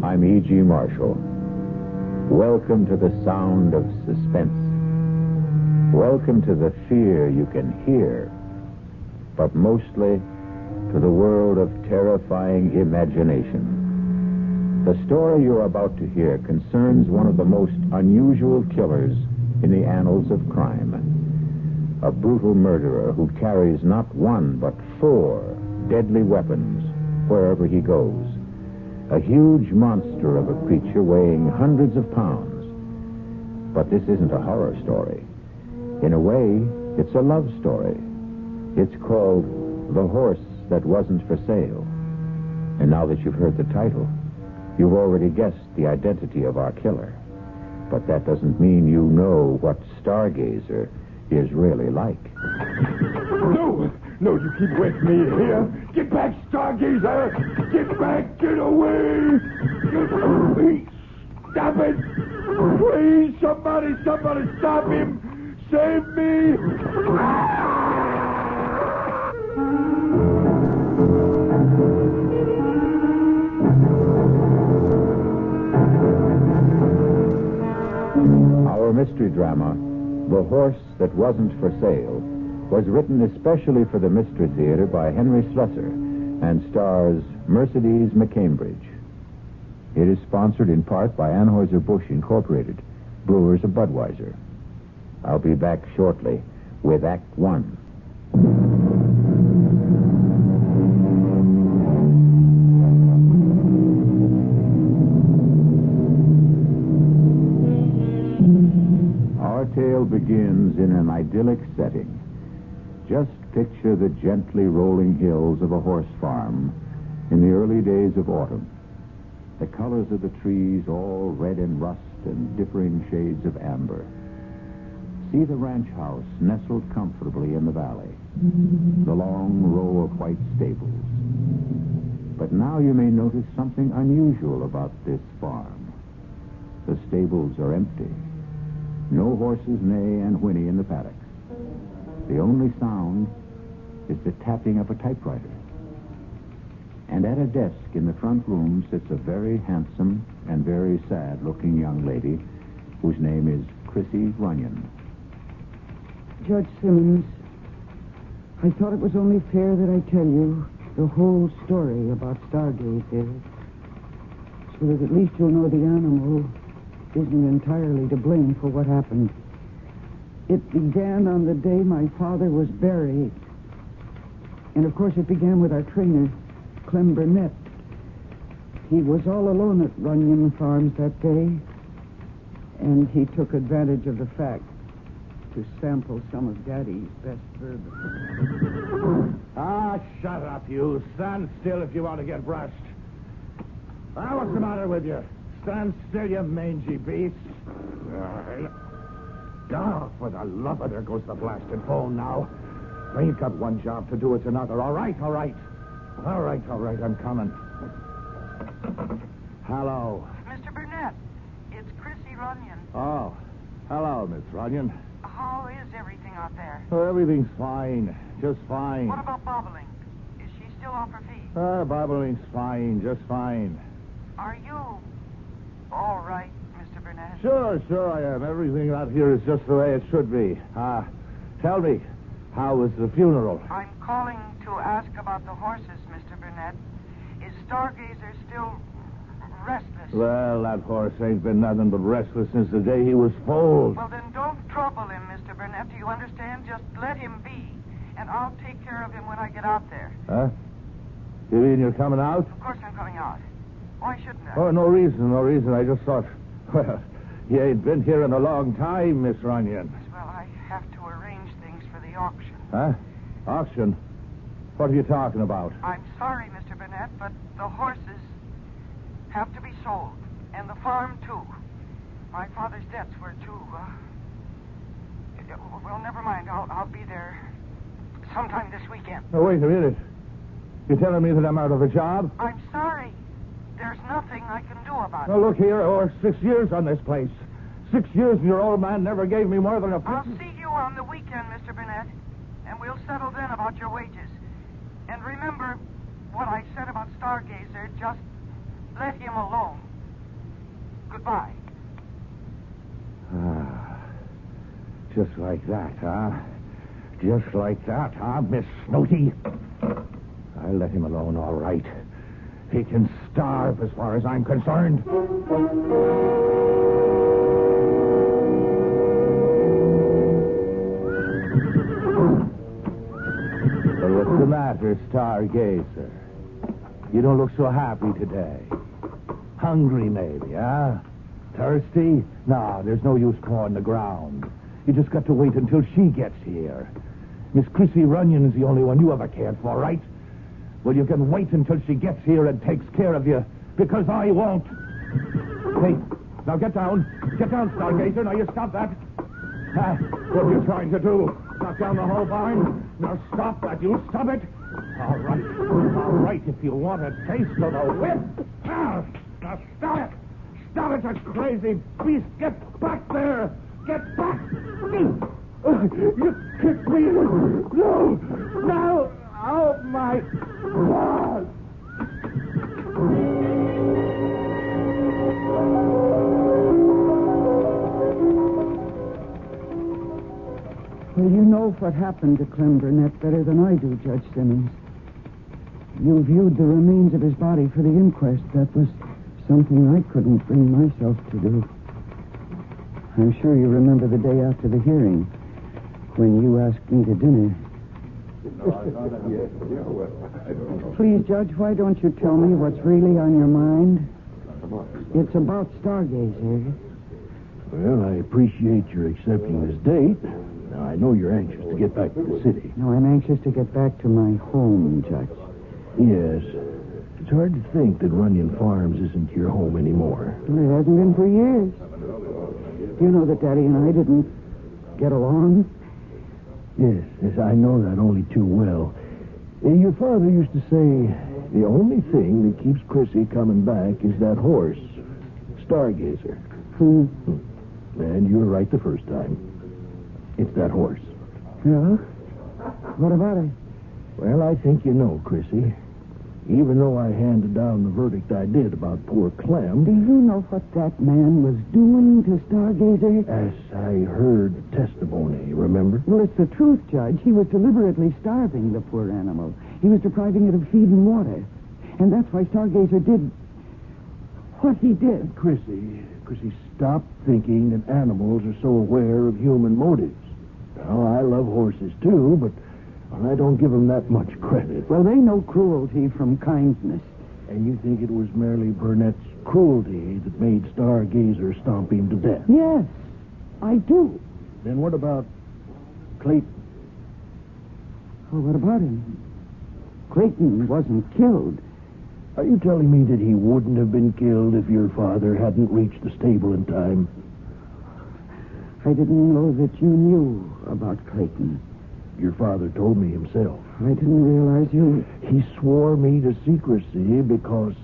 I'm E.G. Marshall. Welcome to the sound of suspense. Welcome to the fear you can hear, but mostly to the world of terrifying imagination. The story you're about to hear concerns one of the most unusual killers in the annals of crime. A brutal murderer who carries not one but 4 deadly weapons wherever he goes. A huge monster of a creature weighing hundreds of pounds. But this isn't a horror story. In a way, it's a love story. It's called The Horse That Wasn't for Sale. And now that you've heard the title, you've already guessed the identity of our killer. But that doesn't mean you know what Stargazer is really like. No, you keep away from me here. Get back, Stargazer! Get back, get away! Get away! Stop it! Please, somebody stop him! Save me! Our mystery drama, The Horse That Wasn't for Sale, was written especially for the Mystery Theater by Henry Slessor and stars Mercedes McCambridge. It is sponsored in part by Anheuser-Busch Incorporated, brewers of Budweiser. I'll be back shortly with Act 1. Our tale begins in an idyllic setting. Just picture the gently rolling hills of a horse farm in the early days of autumn. The colors of the trees all red and rust and differing shades of amber. See the ranch house nestled comfortably in the valley. The long row of white stables. But now you may notice something unusual about this farm. The stables are empty. No horses neigh and whinny in the paddocks. The only sound is the tapping of a typewriter. And at a desk in the front room sits a very handsome and very sad-looking young lady whose name is Chrissy Runyon. Judge Simmons, I thought it was only fair that I tell you the whole story about Stargazer, so that at least you'll know the animal isn't entirely to blame for what happened. It began on the day my father was buried. And, of course, it began with our trainer, Clem Burnett. He was all alone at Runyon Farms that day, and he took advantage of the fact to sample some of Daddy's best bourbon. Ah, shut up, you. Stand still if you want to get brushed. Ah, what's the matter with you? Stand still, you mangy beast. Oh, for the love of... There goes the blasted phone now. I ain't got one job to do, it's another. All right. I'm coming. Hello. Mr. Burnett, it's Chrissy Runyon. Oh, hello, Miss Runyon. How is everything out there? Oh, everything's fine. Just fine. What about bobbling? Is she still off her feet? Bobbling's fine. Just fine. Are you all right, Mr. Burnett? Sure I am. Everything out here is just the way it should be. Tell me, how was the funeral? I'm calling to ask about the horses, Mr. Burnett. Is Stargazer still restless? Well, that horse ain't been nothing but restless since the day he was foaled. Well, then don't trouble him, Mr. Burnett. Do you understand? Just let him be, and I'll take care of him when I get out there. Huh? You mean you're coming out? Of course I'm coming out. Why shouldn't I? Oh, no reason. I just thought, well, you ain't been here in a long time, Miss Runyon. Well, I have to arrange things for the auction. Huh? Auction? What are you talking about? I'm sorry, Mr. Burnett, but the horses have to be sold, and the farm, too. My father's debts were too, well, never mind. I'll be there sometime this weekend. Oh, wait a minute. You're telling me that I'm out of a job? I'm sorry. There's nothing I can do about it. Now, look here. I worked 6 years on this place. 6 years, and your old man never gave me more than a... I'll see you on the weekend, Mr. Burnett, and we'll settle then about your wages. And remember what I said about Stargazer. Just let him alone. goodbye. Ah, just like that, huh? Just like that, huh, Miss Snooty? I let him alone, all right. He can starve as far as I'm concerned. Well, what's the matter, Stargazer? You don't look so happy today. Hungry, maybe, huh? Thirsty? No, there's no use clawing the ground. You just got to wait until she gets here. Miss Chrissy Runyon is the only one you ever cared for, right? Well, you can wait until she gets here and takes care of you, because I won't. Hey, now get down. Get down, Stargazer. Now you stop that. What are you trying to do? Knock down the whole barn? Now stop that. You stop it. All right, if you want a taste of the whip. Now stop it. Stop it, you crazy beast. Get back there. Get back. You kicked me. No. Oh, my God. Well, you know what happened to Clem Burnett better than I do, Judge Simmons. You viewed the remains of his body for the inquest. That was something I couldn't bring myself to do. I'm sure you remember the day after the hearing, when you asked me to dinner. Please, Judge, why don't you tell me what's really on your mind? It's about Stargazer. Well, I appreciate your accepting this date. Now, I know you're anxious to get back to the city. No, I'm anxious to get back to my home, Judge. Yes. It's hard to think that Runyon Farms isn't your home anymore. Well, it hasn't been for years. Do you know that Daddy and I didn't get along? Yes, I know that only too well. Your father used to say, the only thing that keeps Chrissy coming back is that horse, Stargazer. And you were right the first time. It's that horse. Yeah? What about it? Well, I think you know, Chrissy. Even though I handed down the verdict I did about poor Clem... Do you know what that man was doing to Stargazer? As I heard testimony, remember? Well, it's the truth, Judge. He was deliberately starving the poor animal. He was depriving it of feed and water. And that's why Stargazer did what he did. Chrissy, stop thinking that animals are so aware of human motives. Now, I love horses, too, but I don't give them that much credit. Well, they know cruelty from kindness. And you think it was merely Burnett's cruelty that made Stargazer stomp him to death? Yes, I do. Then what about Clayton? Well, what about him? Clayton wasn't killed. Are you telling me that he wouldn't have been killed if your father hadn't reached the stable in time? I didn't know that you knew about Clayton. Your father told me himself. I didn't realize you... He swore me to secrecy because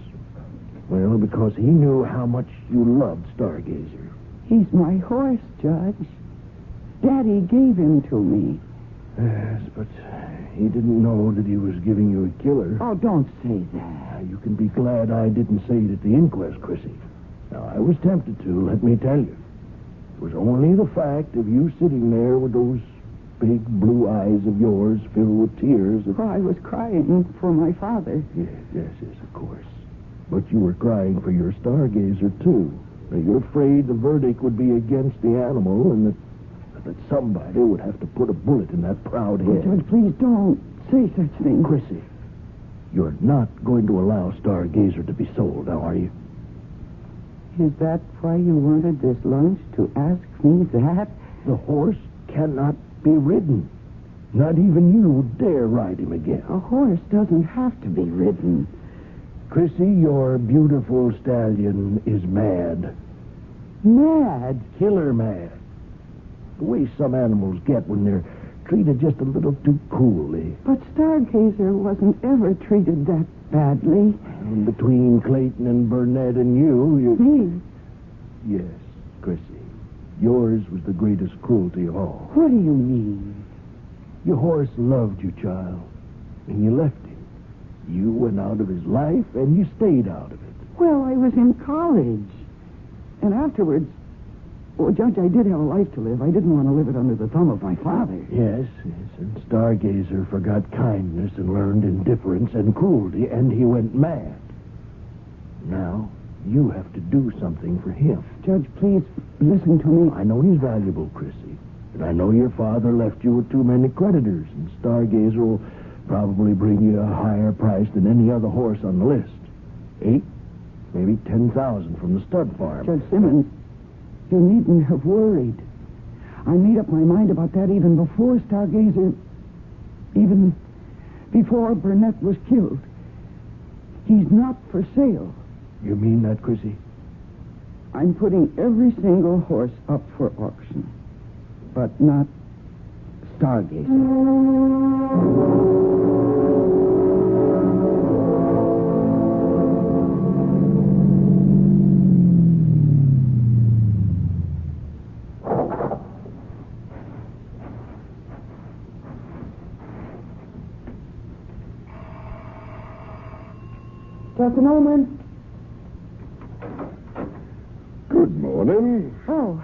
he knew how much you loved Stargazer. He's my horse, Judge. Daddy gave him to me. Yes, but he didn't know that he was giving you a killer. Oh, don't say that. You can be glad I didn't say it at the inquest, Chrissy. Now, I was tempted to, let me tell you. It was only the fact of you sitting there with those big blue eyes of yours filled with tears. Oh, I was crying for my father. Yes, of course. But you were crying for your Stargazer, too. Now, you're afraid the verdict would be against the animal and that somebody would have to put a bullet in that proud head. Judge, please don't say such things. Chrissy, you're not going to allow Stargazer to be sold, now, are you? Is that why you wanted this lunch, to ask me that? The horse cannot be ridden. Not even you dare ride him again. A horse doesn't have to be ridden. Chrissy, your beautiful stallion is mad. Mad? Killer mad. The way some animals get when they're treated just a little too cruelly. But Stargazer wasn't ever treated that badly. And between Clayton and Burnett and you... Me? Yes, Chrissy. Yours was the greatest cruelty of all. What do you mean? Your horse loved you, child, and you left him. You went out of his life, and you stayed out of it. Well, I was in college. And afterwards, well, Judge, I did have a life to live. I didn't want to live it under the thumb of my father. Yes, and Stargazer forgot kindness and learned indifference and cruelty, and he went mad. Now, you have to do something for him. Judge, please listen to me. I know he's valuable, Chrissy. And I know your father left you with too many creditors, and Stargazer will probably bring you a higher price than any other horse on the list. 8, maybe 10,000 from the stud farm. Judge Simmons, you needn't have worried. I made up my mind about that even before Stargazer, even before Burnett was killed. He's not for sale. You mean that, Chrissy? I'm putting every single horse up for auction, but not Stargazer. Just a moment. Good morning. Oh.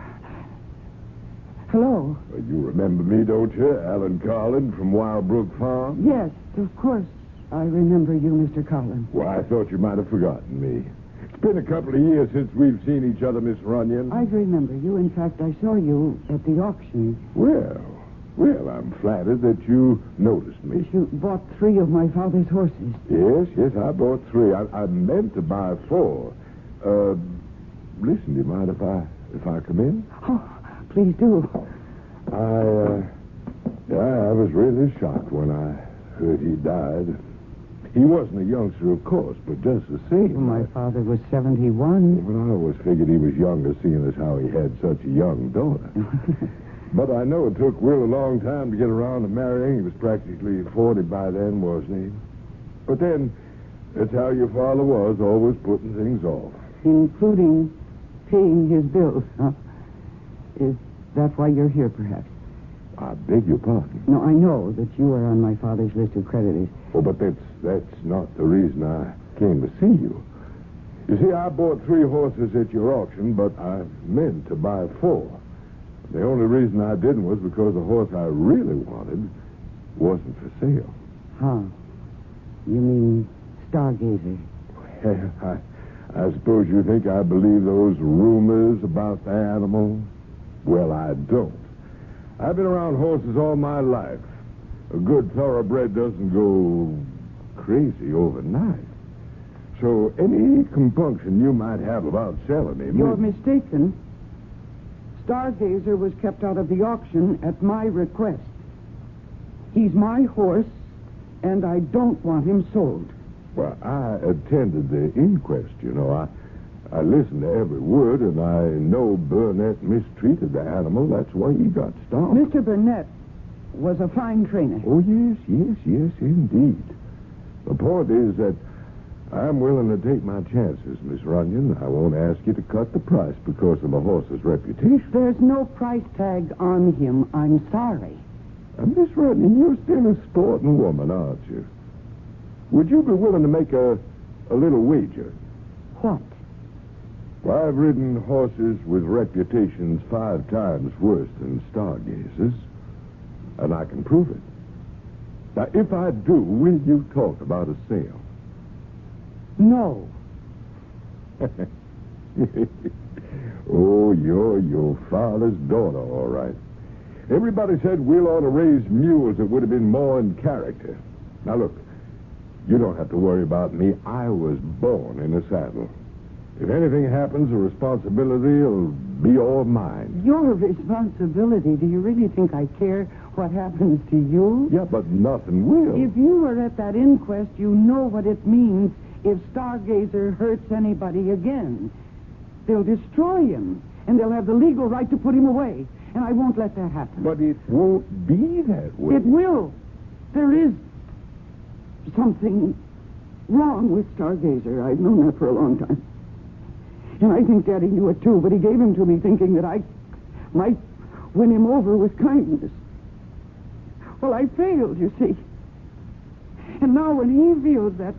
Hello. You remember me, don't you? Alan Carlin from Wild Brook Farm? Yes, of course. I remember you, Mr. Collins. Well, I thought you might have forgotten me. It's been a couple of years since we've seen each other, Miss Runyon. I remember you. In fact, I saw you at the auction. Well, I'm flattered that you noticed me. You bought 3 of my father's horses. Yes, I bought 3. I meant to buy 4. Listen, do you mind if I come in? Oh, please do. I was really shocked when I heard he died. He wasn't a youngster, of course, but just the same. Well, my father was 71. Well, I always figured he was younger, seeing as how he had such a young daughter. But I know it took Will a long time to get around to marrying. He was practically 40 by then, wasn't he? But then, that's how your father was, always putting things off. Including paying his bills, huh? Is that why you're here, perhaps? I beg your pardon. No, I know that you are on my father's list of creditors. Oh, but that's not the reason I came to see you. You see, I bought 3 horses at your auction, but I meant to buy 4. The only reason I didn't was because the horse I really wanted wasn't for sale. Huh. You mean Stargazer? I suppose you think I believe those rumors about the animal? Well, I don't. I've been around horses all my life. A good thoroughbred doesn't go crazy overnight. So any compunction you might have about selling him... You're mistaken. Stargazer was kept out of the auction at my request. He's my horse, and I don't want him sold. Well, I attended the inquest, you know. I listened to every word, and I know Burnett mistreated the animal. That's why he got stopped. Mr. Burnett was a fine trainer. Oh, yes, indeed. The point is that I'm willing to take my chances, Miss Runyon. I won't ask you to cut the price because of the horse's reputation. There's no price tag on him. I'm sorry. Miss Runyon, you're still a sporting woman, aren't you? Would you be willing to make a little wager? What? Well, I've ridden horses with reputations 5 times worse than Stargazer's, and I can prove it. Now, if I do, will you talk about a sale? No. Oh, you're your father's daughter, all right. Everybody said Will ought to raise mules that would have been more in character. Now, look, you don't have to worry about me. I was born in a saddle. If anything happens, the responsibility will be all mine. Your responsibility? Do you really think I care what happens to you? Yeah, but nothing will. If you were at that inquest, you know what it means if Stargazer hurts anybody again. They'll destroy him, and they'll have the legal right to put him away. And I won't let that happen. But it won't be that way. It will. There is something wrong with Stargazer. I've known that for a long time. And I think Daddy knew it, too, but he gave him to me thinking that I might win him over with kindness. Well, I failed, you see. And now when he feels that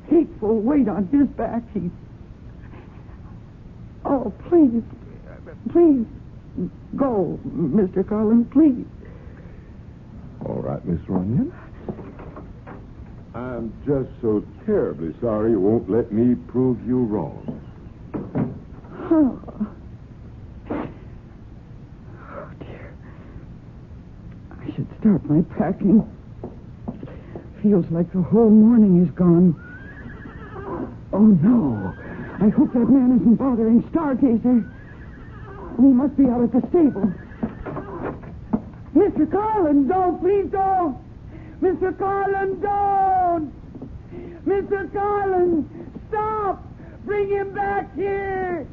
hateful weight on his back, Oh, please. Please. Go, Mr. Carlin, please. All right, Miss Runyon. I'm just so terribly sorry you won't let me prove you wrong. Oh, dear. I should start my packing. Feels like the whole morning is gone. Oh, no. I hope that man isn't bothering Stargazer. He must be out at the stable. Mr. Carlin, don't. Please don't. Mr. Carlin, don't. Mr. Carlin, stop. Bring him back here.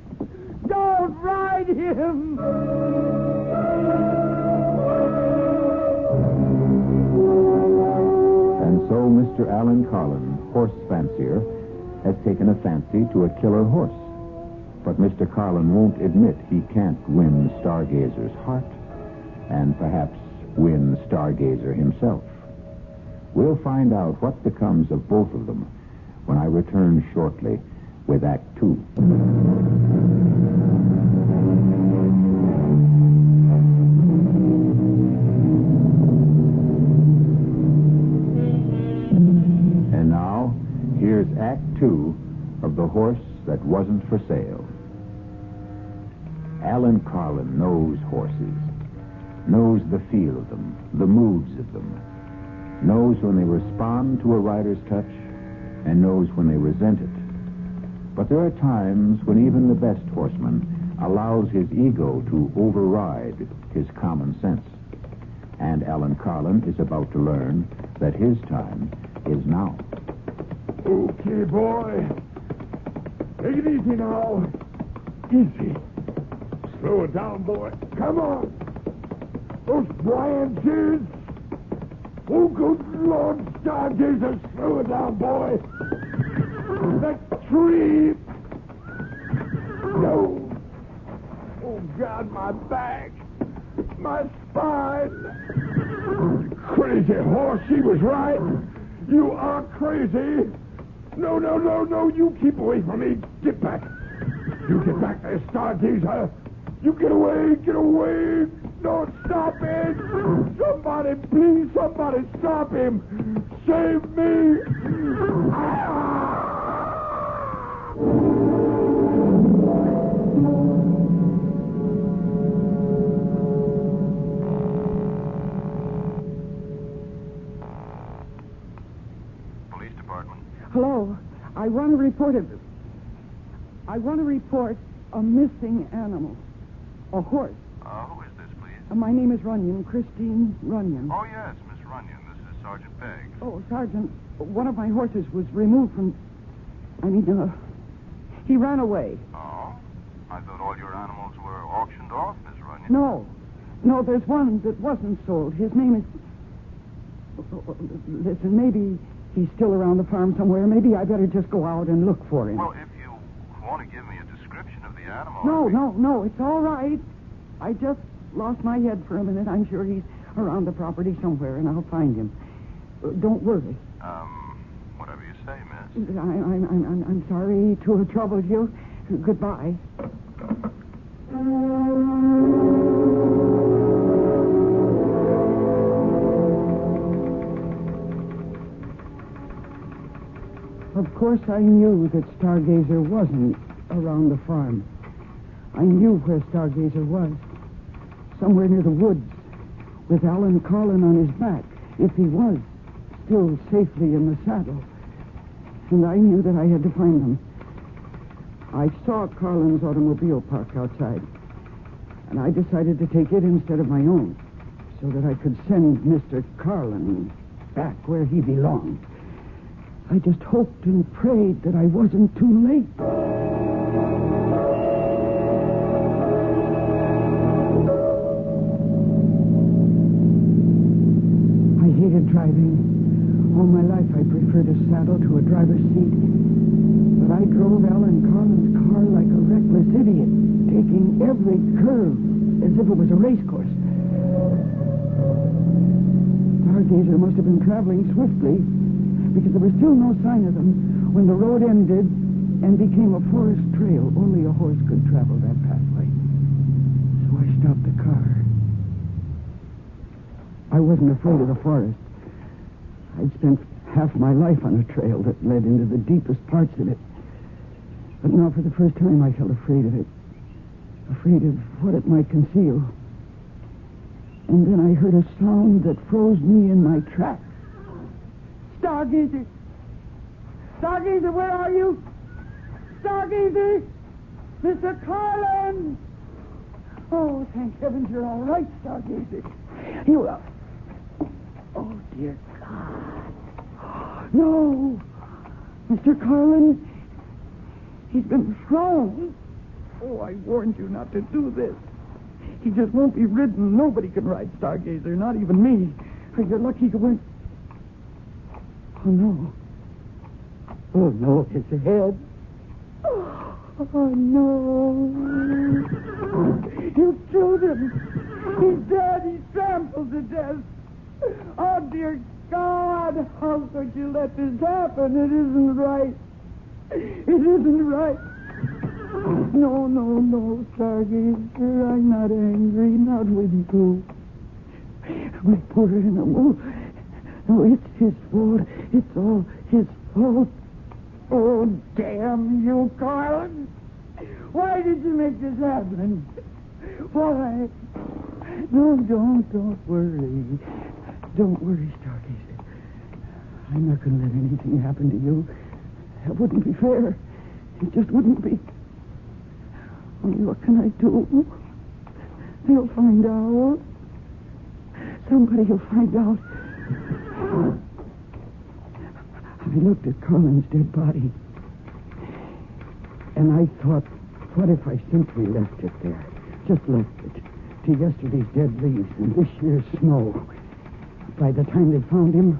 Don't ride him. And so Mr. Alan Carlin, horse fancier, has taken a fancy to a killer horse. But Mr. Carlin won't admit he can't win Stargazer's heart and perhaps win Stargazer himself. We'll find out what becomes of both of them when I return shortly with Act 2. And now, here's Act 2 of The Horse That Wasn't for Sale. Alan Carlin knows horses, knows the feel of them, the moods of them, knows when they respond to a rider's touch, and knows when they resent it. But there are times when even the best horseman allows his ego to override his common sense. And Alan Carlin is about to learn that his time is now. Okay, boy. Take it easy now. Easy. Slow it down, boy. Come on. Those branches. Oh, good Lord, Stargazer, slow it down, boy. That tree. No. Oh, God, my back. My spine. Crazy horse, she was right. You are crazy. No, you keep away from me. Get back. You get back there, Stargazer. You get away. Don't stop it. Somebody, please, somebody stop him. Save me. Police department. Hello. I want to report a missing animal. A horse. Who is this, please? My name is Runyon, Christine Runyon. Oh, yes, Miss Runyon. This is Sergeant Beggs. Oh, Sergeant, one of my horses was removed from... he ran away. Oh? I thought all your animals were auctioned off, Miss Runyon. No, there's one that wasn't sold. His name is... Listen, maybe he's still around the farm somewhere. Maybe I better just go out and look for him. Well, if you want to give me a description of the animal... No, it's all right. I just lost my head for a minute. I'm sure he's around the property somewhere, and I'll find him. Don't worry. Whatever you say, miss. I'm sorry to have troubled you. Goodbye. Of course, I knew that Stargazer wasn't around the farm. I knew where Stargazer was. Somewhere near the woods, with Alan Carlin on his back, if he was still safely in the saddle. And I knew that I had to find him. I saw Carlin's automobile parked outside, and I decided to take it instead of my own, so that I could send Mr. Carlin back where he belonged. I just hoped and prayed that I wasn't too late. I hated driving. All my life I preferred a saddle to a driver's seat. But I drove Alan Carlin's car like a reckless idiot, taking every curve as if it was a race course. Stargazer must have been traveling swiftly, because there was still no sign of them when the road ended and became a forest trail. Only a horse could travel that pathway. So I stopped the car. I wasn't afraid of the forest. I'd spent half my life on a trail that led into the deepest parts of it. But now for the first time I felt afraid of it. Afraid of what it might conceal. And then I heard a sound that froze me in my tracks. Stargazer! Stargazer, where are you? Stargazer! Mr. Carlin! Oh, thank heavens you're all right, Stargazer. You are... Oh, dear God. No! Mr. Carlin, he's been thrown. Oh, I warned you not to do this. He just won't be ridden. Nobody can ride Stargazer, not even me. You're lucky you weren't... Oh, no. Oh, no, his head. Oh, no. You killed him. He's dead. He's trampled to death. Oh, dear God. How could you let this happen? It isn't right. It isn't right. No, Stargazer. I'm not angry. Not with you. My poor animal. No, it's his fault. It's all his fault. Oh, damn you, Carlin. Why did you make this happen? Why? No, don't worry. Don't worry, Stargazer. I'm not going to let anything happen to you. That wouldn't be fair. It just wouldn't be. Only what can I do? They'll find out. Somebody will find out. I looked at Carlin's dead body, and I thought, what if I simply left it there? Just left it to yesterday's dead leaves and this year's snow. By the time they found him,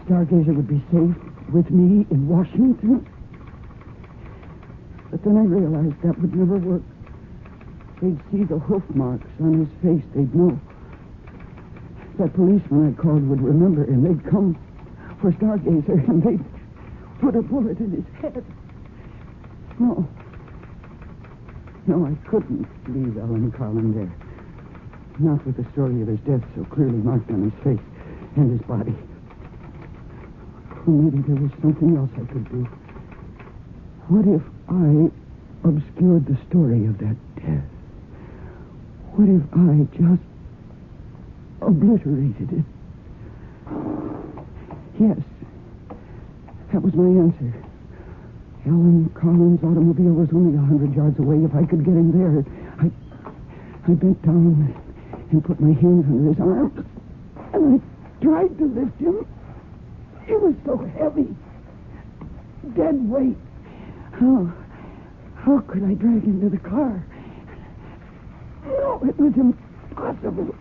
Stargazer would be safe with me in Washington. But then I realized that would never work. They'd see the hoof marks on his face. They'd know. That policeman I called would remember, and they'd come for Stargazer, and they'd put a bullet in his head. No, I couldn't leave Ellen Carlin there. Not with the story of his death so clearly marked on his face and his body. Or maybe there was something else I could do. What if I obscured the story of that death? What if I just obliterated it? Yes, that was my answer. Ellen Carlin's automobile was only 100 yards away. If I could get him there, I bent down and put my hands under his arms, and I tried to lift him. It was so heavy. Dead weight. How could I drag him to the car? No, it was impossible.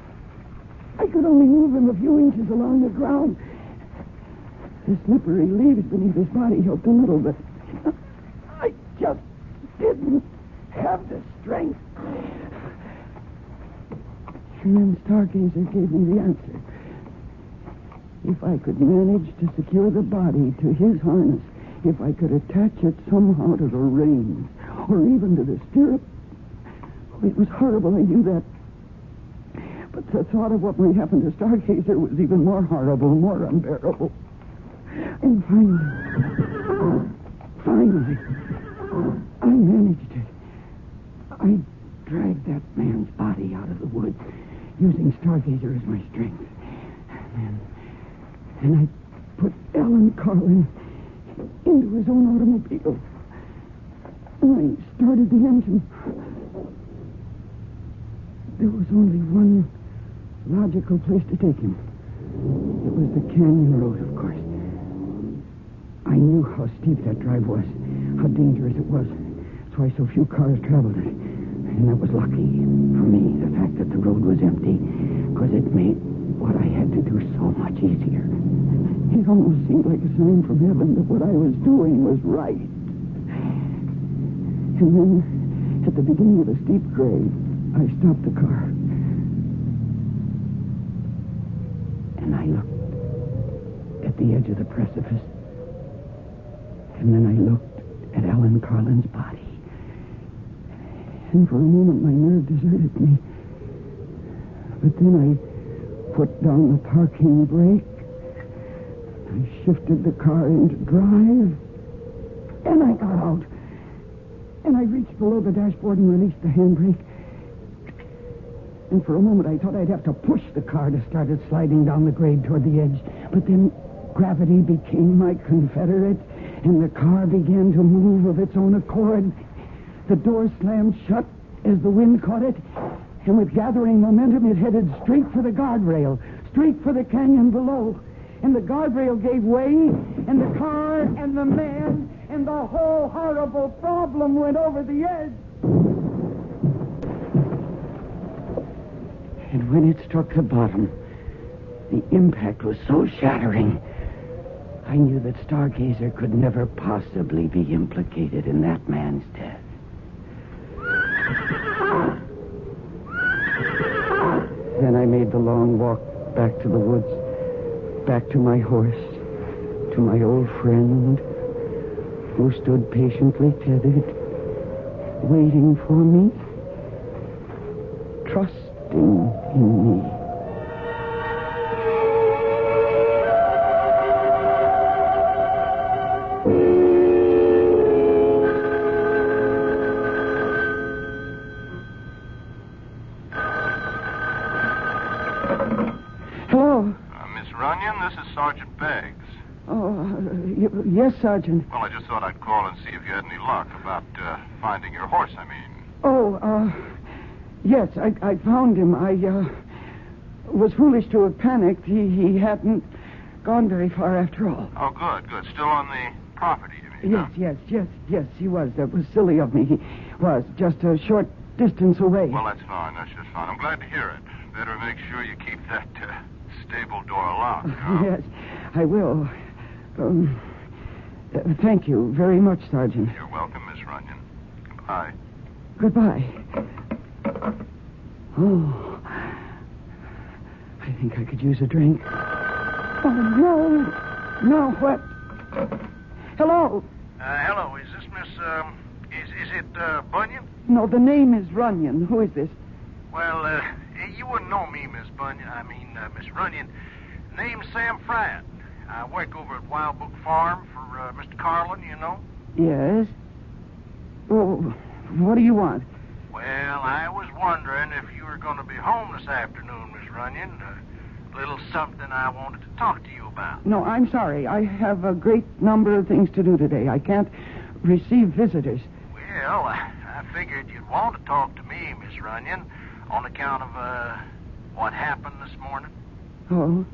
I could only move him a few inches along the ground. The slippery leaves beneath his body helped a little, but I just didn't have the strength. And then Stargazer gave me the answer. If I could manage to secure the body to his harness, if I could attach it somehow to the reins, or even to the stirrup. It was horrible, I knew that. But the thought of what might happen to Stargazer was even more horrible, more unbearable. And finally, I managed it. I dragged that man's body out of the woods, using Stargazer as my strength. And I put Ellen Carlin into his own automobile. And I started the engine. There was only one logical place to take him. It was the canyon road, of course. I knew how steep that drive was, how dangerous it was. That's why so few cars traveled it. And that was lucky for me, the fact that the road was empty, because it made what I had to do so much easier. It almost seemed like a sign from heaven that what I was doing was right. And then, at the beginning of a steep grade, I stopped the car. And I looked at the edge of the precipice. And then I looked at Ellen Carlin's body. And for a moment, my nerve deserted me. But then I put down the parking brake. I shifted the car into drive. And I got out. And I reached below the dashboard and released the handbrake. And for a moment, I thought I'd have to push the car to start it sliding down the grade toward the edge. But then gravity became my confederate, and the car began to move of its own accord. The door slammed shut as the wind caught it, and with gathering momentum, it headed straight for the guardrail, straight for the canyon below. And the guardrail gave way, and the car and the man and the whole horrible problem went over the edge. And when it struck the bottom, the impact was so shattering, I knew that Stargazer could never possibly be implicated in that man's death. Then I made the long walk back to the woods, back to my horse, to my old friend, who stood patiently tethered, waiting for me, trusting in me. Hello. Miss Runyon, this is Sergeant Beggs. Yes, Sergeant. Well, I just thought I'd call and see if you had any luck about finding your horse, I mean. Yes, I found him. I was foolish to have panicked. He hadn't gone very far after all. Oh, good. Still on the property, you mean? Yes, he was. That was silly of me. He was just a short distance away. Well, that's fine. That's just fine. I'm glad to hear it. Better make sure you keep that stable door locked. Yes, I will. Thank you very much, Sergeant. You're welcome, Miss Runyon. Goodbye. Goodbye. Oh, I think I could use a drink. Oh, no. No, what? Hello? Hello, is this Miss, is it, Bunyan? No, the name is Runyon. Who is this? Well, you wouldn't know me, Miss Miss Runyon. Name's Sam Fradd. I work over at Wild Book Farm for, Mr. Carlin, you know? Yes. Oh, what do you want? Well, I was wondering if you were going to be home this afternoon, Miss Runyon. A little something I wanted to talk to you about. No, I'm sorry. I have a great number of things to do today. I can't receive visitors. Well, I figured you'd want to talk to me, Miss Runyon, on account of, what happened this morning. Oh?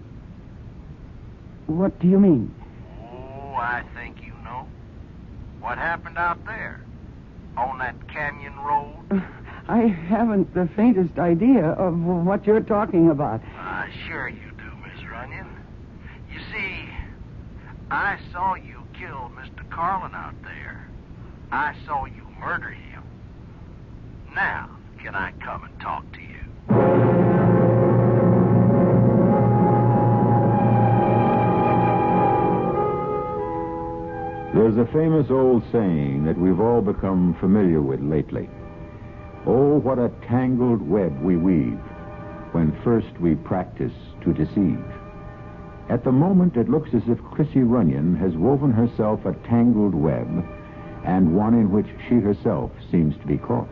What do you mean? Oh, I think you know. What happened out there? On that canyon road? I haven't the faintest idea of what you're talking about. Sure you do, Miss Runyon. You see, I saw you kill Mr. Carlin out there. I saw you murder him. Now, can I come and talk to you? There's a famous old saying that we've all become familiar with lately. Oh, what a tangled web we weave when first we practice to deceive. At the moment, it looks as if Chrissy Runyon has woven herself a tangled web, and one in which she herself seems to be caught.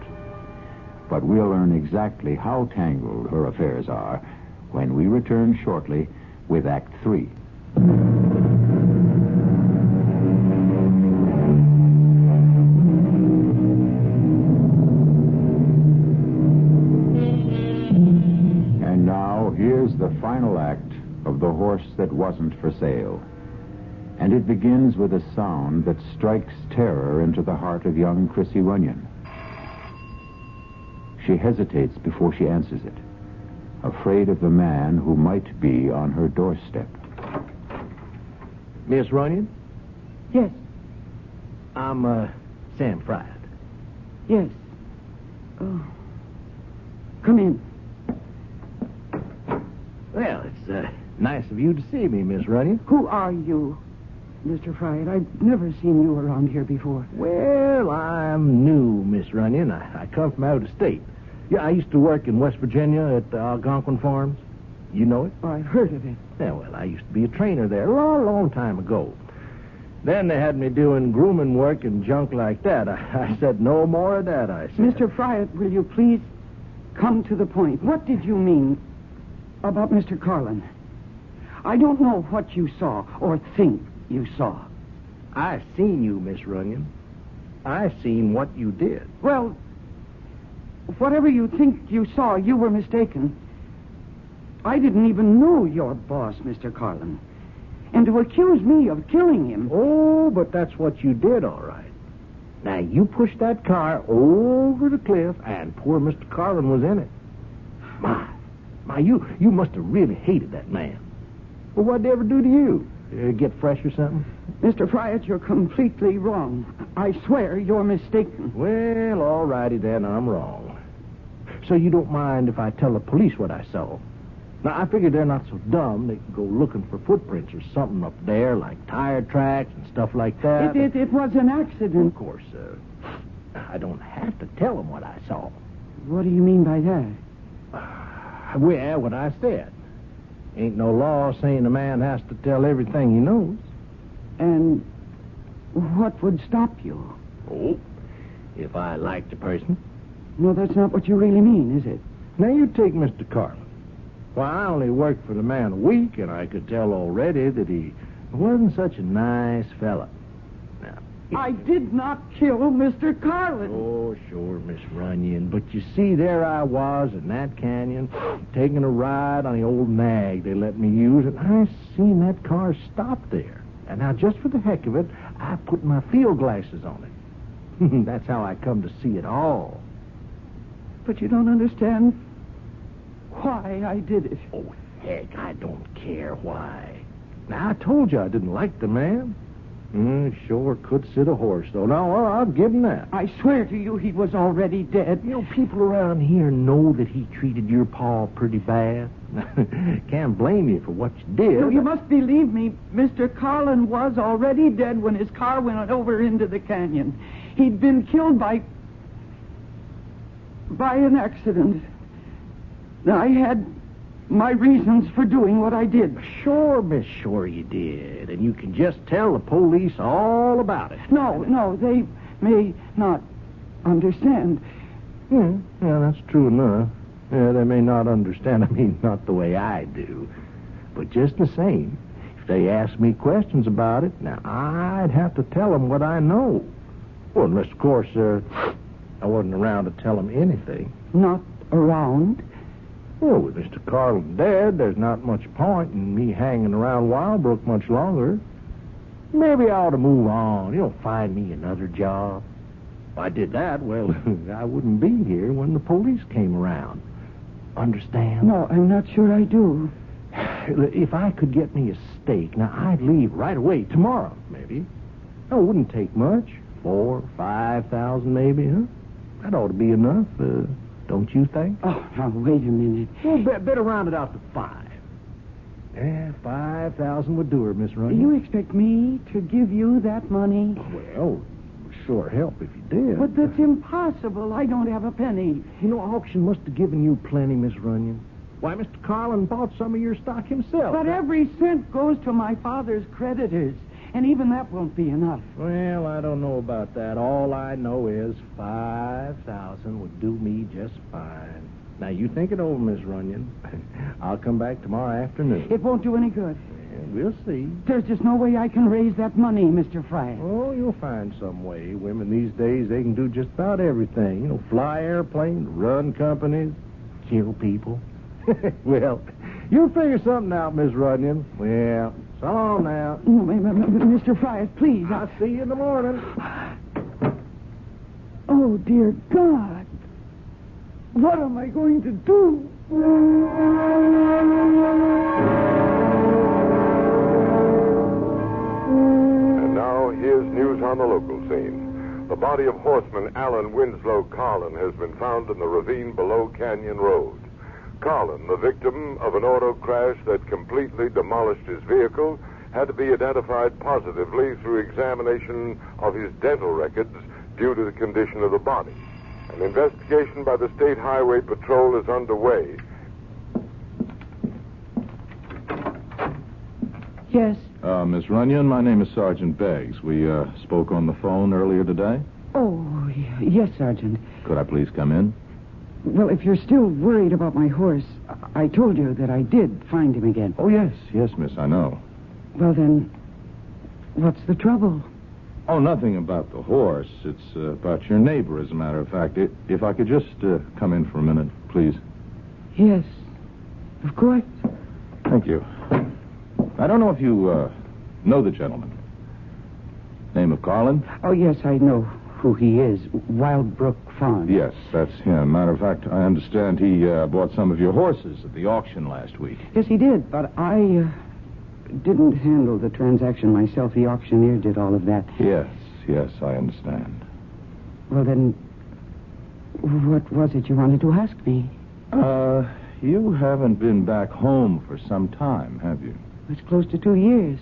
But we'll learn exactly how tangled her affairs are when we return shortly with Act 3. And now, here's the final act of The Horse That Wasn't for Sale. And it begins with a sound that strikes terror into the heart of young Chrissy Runyon. She hesitates before she answers it, afraid of the man who might be on her doorstep. Miss Runyon? Yes. I'm, Sam Fradd. Yes. Oh. Come in. Well, it's, nice of you to see me, Miss Runyon. Who are you? Mr. Fried. I've never seen you around here before. Well, I'm new, Miss Runyon. I come from out of state. Yeah, I used to work in West Virginia at the Algonquin Farms. You know it? I've heard of it. Yeah, well, I used to be a trainer there a long, long time ago. Then they had me doing grooming work and junk like that. I said, no more of that, I said. Mr. Fried, will you please come to the point? What did you mean about Mr. Carlin? I don't know what you saw or think you saw. I seen you, Miss Runyon. I seen what you did. Well, whatever you think you saw, you were mistaken. I didn't even know your boss, Mr. Carlin. And to accuse me of killing him... Oh, but that's what you did, all right. Now, you pushed that car over the cliff, and poor Mr. Carlin was in it. My, you must have really hated that man. Well, what'd they ever do to you? Get fresh or something? Mr. Friat, you're completely wrong. I swear you're mistaken. Well, all righty then, I'm wrong. So you don't mind if I tell the police what I saw? Now, I figure they're not so dumb they can go looking for footprints or something up there, like tire tracks and stuff like that. It was an accident. Of course, I don't have to tell them what I saw. What do you mean by that? Well, what I said. Ain't no law saying a man has to tell everything he knows. And what would stop you? Oh, if I liked the person. No, that's not what you really mean, is it? Now, you take Mr. Carlin. Well, I only worked for the man a week, and I could tell already that he wasn't such a nice fella. Now, I did not kill Mr. Carlin. Oh, sure, Miss Runyon. But you see, there I was in that canyon, taking a ride on the old nag they let me use, and I seen that car stop there. And now, just for the heck of it, I put my field glasses on it. That's how I come to see it all. But you don't understand why I did it. Oh, heck, I don't care why. Now, I told you I didn't like the man. Sure could sit a horse, though. Now, I'll give him that. I swear to you he was already dead. You know, people around here know that he treated your pa pretty bad. Can't blame you for what you did. No, you must believe me. Mr. Carlin was already dead when his car went over into the canyon. He'd been killed by an accident. I had my reasons for doing what I did. Sure, Miss, sure you did. And you can just tell the police all about it. No, they may not understand. Yeah, that's true enough. Yeah, they may not understand. I mean, not the way I do. But just the same, if they ask me questions about it, now, I'd have to tell them what I know. Well, unless, of course, I wasn't around to tell them anything. Not around? Well, with Mr. Carlin dead, there's not much point in me hanging around Wildbrook much longer. Maybe I ought to move on, find me another job. If I did that, well, I wouldn't be here when the police came around. Understand? No, I'm not sure I do. If I could get me a stake, now, I'd leave right away, tomorrow, maybe. It wouldn't take much. 4,000 or 5,000, maybe, huh? That ought to be enough, don't you think? Oh, now, wait a minute. Well, better round it out to 5. Yeah, 5,000 would do her, Miss Runyon. You expect me to give you that money? Well, it would sure help if you did. But that's impossible. I don't have a penny. Auction must have given you plenty, Miss Runyon. Why, Mr. Carlin bought some of your stock himself. But every cent goes to my father's creditors, and even that won't be enough. Well, I don't know about that. All I know is 5,000 would do me just fine. Now, you think it over, Miss Runyon. I'll come back tomorrow afternoon. It won't do any good. Yeah, we'll see. There's just no way I can raise that money, Mr. Fry. Oh, you'll find some way. Women these days, they can do just about everything. Fly airplanes, run companies, kill people. Well, you'll figure something out, Miss Runyon. Well, so long now. Mr. Fry, please. I'll see you in the morning. Oh, dear God. What am I going to do? And now, here's news on the local scene. The body of horseman Alan Winslow Carlin has been found in the ravine below Canyon Road. Carlin, the victim of an auto crash that completely demolished his vehicle, had to be identified positively through examination of his dental records due to the condition of the body. An investigation by the State Highway Patrol is underway. Yes. Miss Runyon, my name is Sergeant Beggs. We spoke on the phone earlier today. Oh, yes, Sergeant. Could I please come in? Well, if you're still worried about my horse, I told you that I did find him again. Oh, yes, miss, I know. Well, then, what's the trouble? Oh, nothing about the horse. It's about your neighbor, as a matter of fact. If I could just come in for a minute, please. Yes, of course. Thank you. I don't know if you know the gentleman. Name of Carlin? Oh, yes, I know who he is. Wildbrook Farm. Yes, that's him. Matter of fact, I understand he bought some of your horses at the auction last week. Yes, he did, but I didn't handle the transaction myself. The auctioneer did all of that. Yes, I understand. Well, then, what was it you wanted to ask me? You haven't been back home for some time, have you? It's close to 2 years.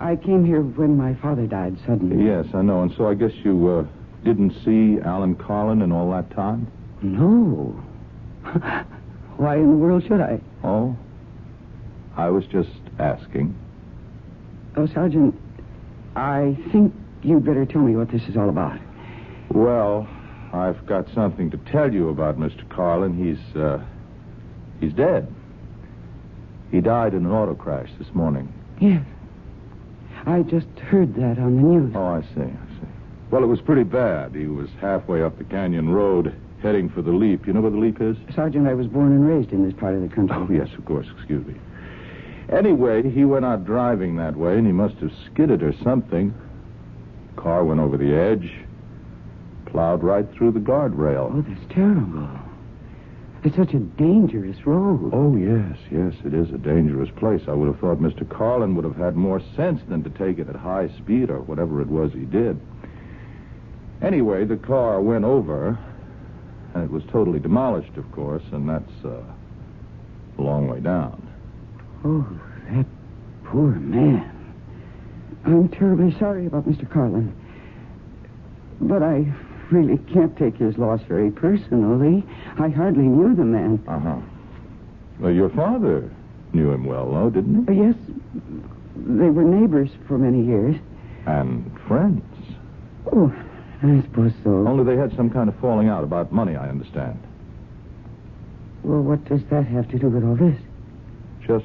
I came here when my father died suddenly. Yes, I know. And so I guess you didn't see Alan Carlin in all that time? No. Why in the world should I? Oh? I was just asking. Oh, Sergeant, I think you'd better tell me what this is all about. Well, I've got something to tell you about Mr. Carlin. He's dead. He died in an auto crash this morning. Yes. I just heard that on the news. Oh, I see. Well, it was pretty bad. He was halfway up the canyon road, heading for the Leap. You know where the Leap is? Sergeant, I was born and raised in this part of the country. Oh, yes, of course. Excuse me. Anyway, he went out driving that way, and he must have skidded or something. Car went over the edge, plowed right through the guardrail. Oh, that's terrible. It's such a dangerous road. Oh, yes, it is a dangerous place. I would have thought Mr. Carlin would have had more sense than to take it at high speed or whatever it was he did. Anyway, the car went over, and it was totally demolished, of course, and that's a long way down. Oh, that poor man. I'm terribly sorry about Mr. Carlin. But I really can't take his loss very personally. I hardly knew the man. Uh-huh. Well, your father knew him well, though, didn't he? Yes. They were neighbors for many years. And friends. Oh, I suppose so. Only they had some kind of falling out about money, I understand. Well, what does that have to do with all this? Just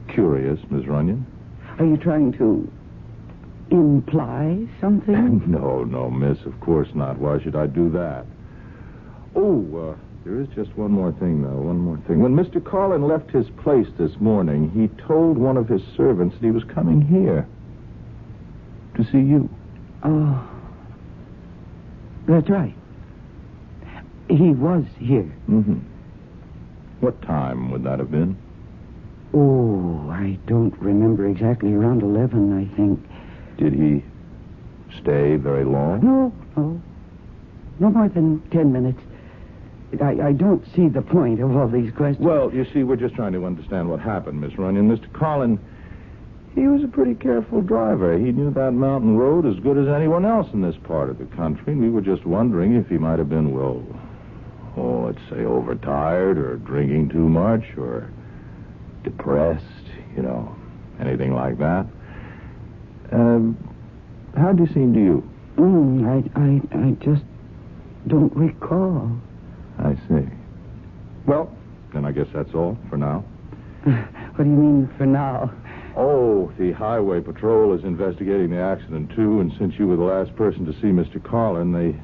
curious, Miss Runyon. Are you trying to imply something? No, miss, of course not. Why should I do that? Oh, there is just one more thing, though, one more thing. When Mr. Carlin left his place this morning, he told one of his servants that he was coming here to see you. Oh, that's right. He was here. Mm-hmm. What time would that have been? Oh, I don't remember exactly. Around 11, I think. Did he stay very long? No. No more than 10 minutes. I don't see the point of all these questions. Well, you see, we're just trying to understand what happened, Miss Runyon. Mr. Carlin, he was a pretty careful driver. He knew that mountain road as good as anyone else in this part of the country. We were just wondering if he might have been, let's say overtired or drinking too much or depressed, anything like that. How'd he seem to you? I just don't recall. I see. Well, then I guess that's all for now. What do you mean, for now? Oh, the Highway Patrol is investigating the accident, too, and since you were the last person to see Mr. Carlin, they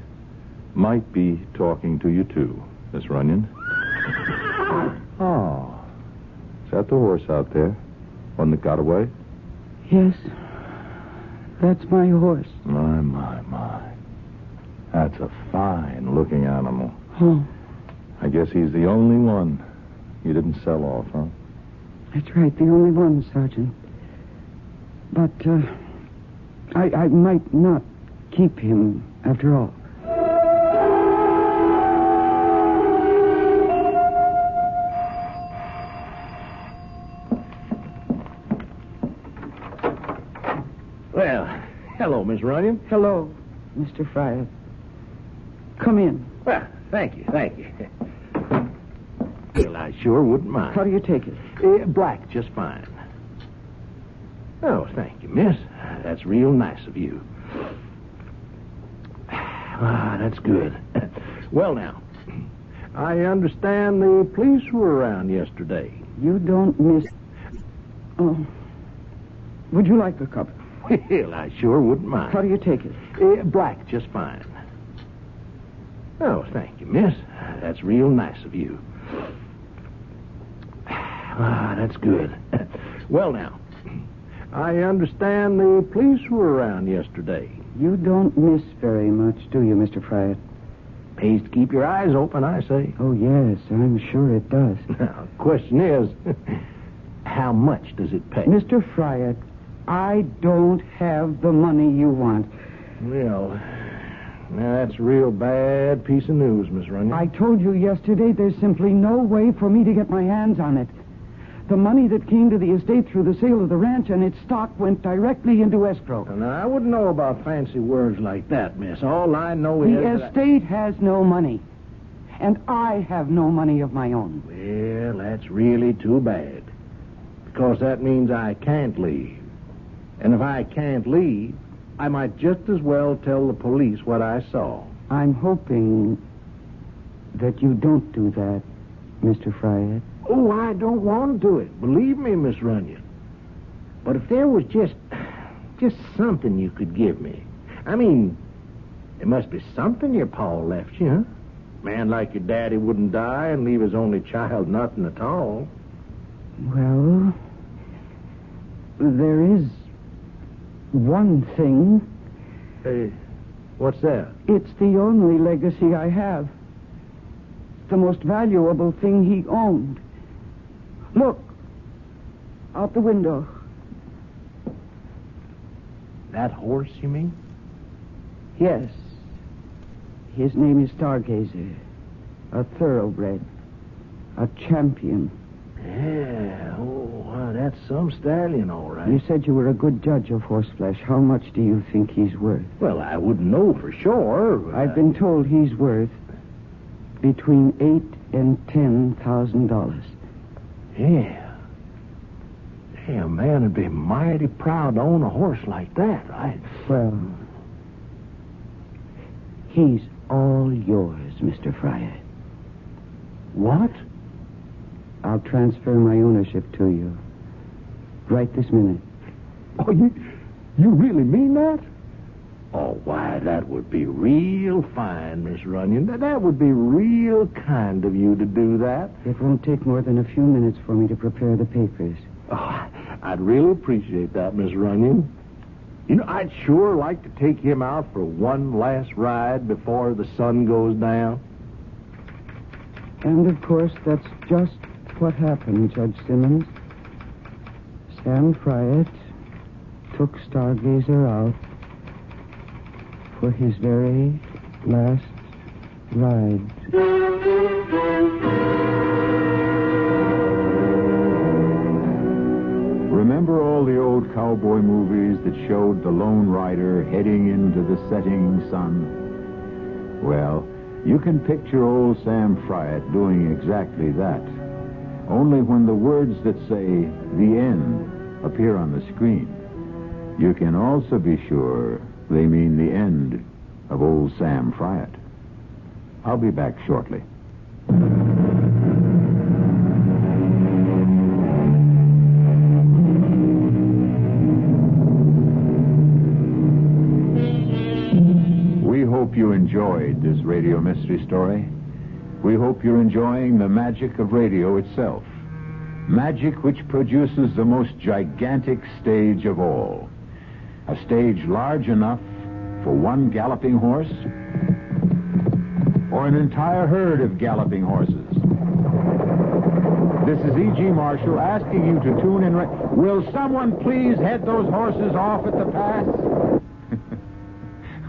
might be talking to you, too, Miss Runyon. Oh. Is that the horse out there? One that got away? Yes. That's my horse. My. That's a fine-looking animal. Oh. I guess he's the only one you didn't sell off, huh? That's right, the only one, Sergeant. But, I might not keep him after all. Well, hello, Miss Runyon. Hello, Mr. Fryer. Come in. Well, thank you. Well, I sure wouldn't mind. How do you take it? Black, just fine. Oh, thank you, miss. That's real nice of you. Ah, that's good. Well, now, I understand the police were around yesterday. You don't miss... Oh. Would you like a cup? Well, I sure wouldn't mind. How do you take it? Black, just fine. Oh, thank you, miss. That's real nice of you. Ah, that's good. Well, now, I understand the police were around yesterday. You don't miss very much, do you, Mr. Fryer? Pays to keep your eyes open, I say. Oh, yes, I'm sure it does. Now, the question is, how much does it pay? Mr. Fryer, I don't have the money you want. Well, now that's a real bad piece of news, Miss Runyon. I told you yesterday there's simply no way for me to get my hands on it. The money that came to the estate through the sale of the ranch and its stock went directly into escrow. Now, I wouldn't know about fancy words like that, miss. All I know is... The estate has no money. And I have no money of my own. Well, that's really too bad. Because that means I can't leave. And if I can't leave, I might just as well tell the police what I saw. I'm hoping that you don't do that, Mr. Fryer. Oh, I don't want to do it. Believe me, Miss Runyon. But if there was just something you could give me. I mean, there must be something your pa left you, huh? Man like your daddy wouldn't die and leave his only child nothing at all. Well, there is one thing. What's that? It's the only legacy I have. The most valuable thing he owned. Look, out the window. That horse, you mean? Yes. His name is Stargazer. A thoroughbred. A champion. Yeah, that's some stallion, all right. You said you were a good judge of horseflesh. How much do you think he's worth? Well, I wouldn't know for sure. I've been told he's worth between $8,000 and $10,000. Yeah. Hey, a man would be mighty proud to own a horse like that, right? Well, he's all yours, Mr. Fryer. What? I'll transfer my ownership to you. Right this minute. Oh, you really mean that? Oh, why, that would be real fine, Miss Runyon. That would be real kind of you to do that. It won't take more than a few minutes for me to prepare the papers. Oh, I'd really appreciate that, Miss Runyon. You know, I'd sure like to take him out for one last ride before the sun goes down. And, of course, that's just what happened, Judge Simmons. Sam Fryatt took Stargazer out for his very last ride. Remember all the old cowboy movies that showed the lone rider heading into the setting sun? Well, you can picture old Sam Fryatt doing exactly that. Only when the words that say "the end" appear on the screen, you can also be sure they mean the end of old Sam Fryatt. I'll be back shortly. We hope you enjoyed this radio mystery story. We hope you're enjoying the magic of radio itself. Magic which produces the most gigantic stage of all. A stage large enough for one galloping horse or an entire herd of galloping horses. This is E.G. Marshall asking you to tune in. Will someone please head those horses off at the pass?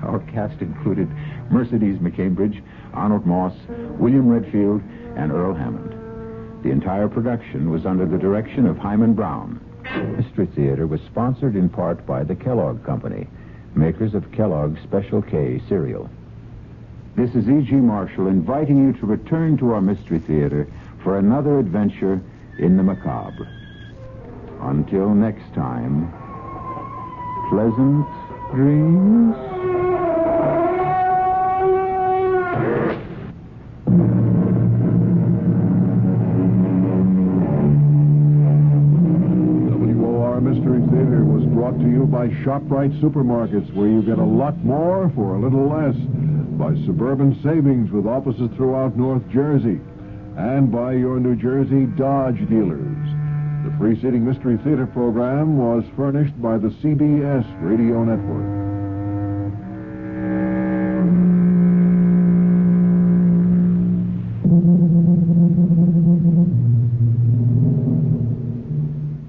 Our cast included Mercedes McCambridge, Arnold Moss, William Redfield, and Earl Hammond. The entire production was under the direction of Hyman Brown. Mystery Theater was sponsored in part by the Kellogg Company, makers of Kellogg's Special K cereal. This is E.G. Marshall inviting you to return to our Mystery Theater for another adventure in the macabre. Until next time, pleasant dreams. WOR Mystery Theater was brought to you by ShopRite Supermarkets, where you get a lot more for a little less. By Suburban Savings with offices throughout North Jersey. And by your New Jersey Dodge dealers. The preceding Mystery Theater program was furnished by the CBS Radio Network.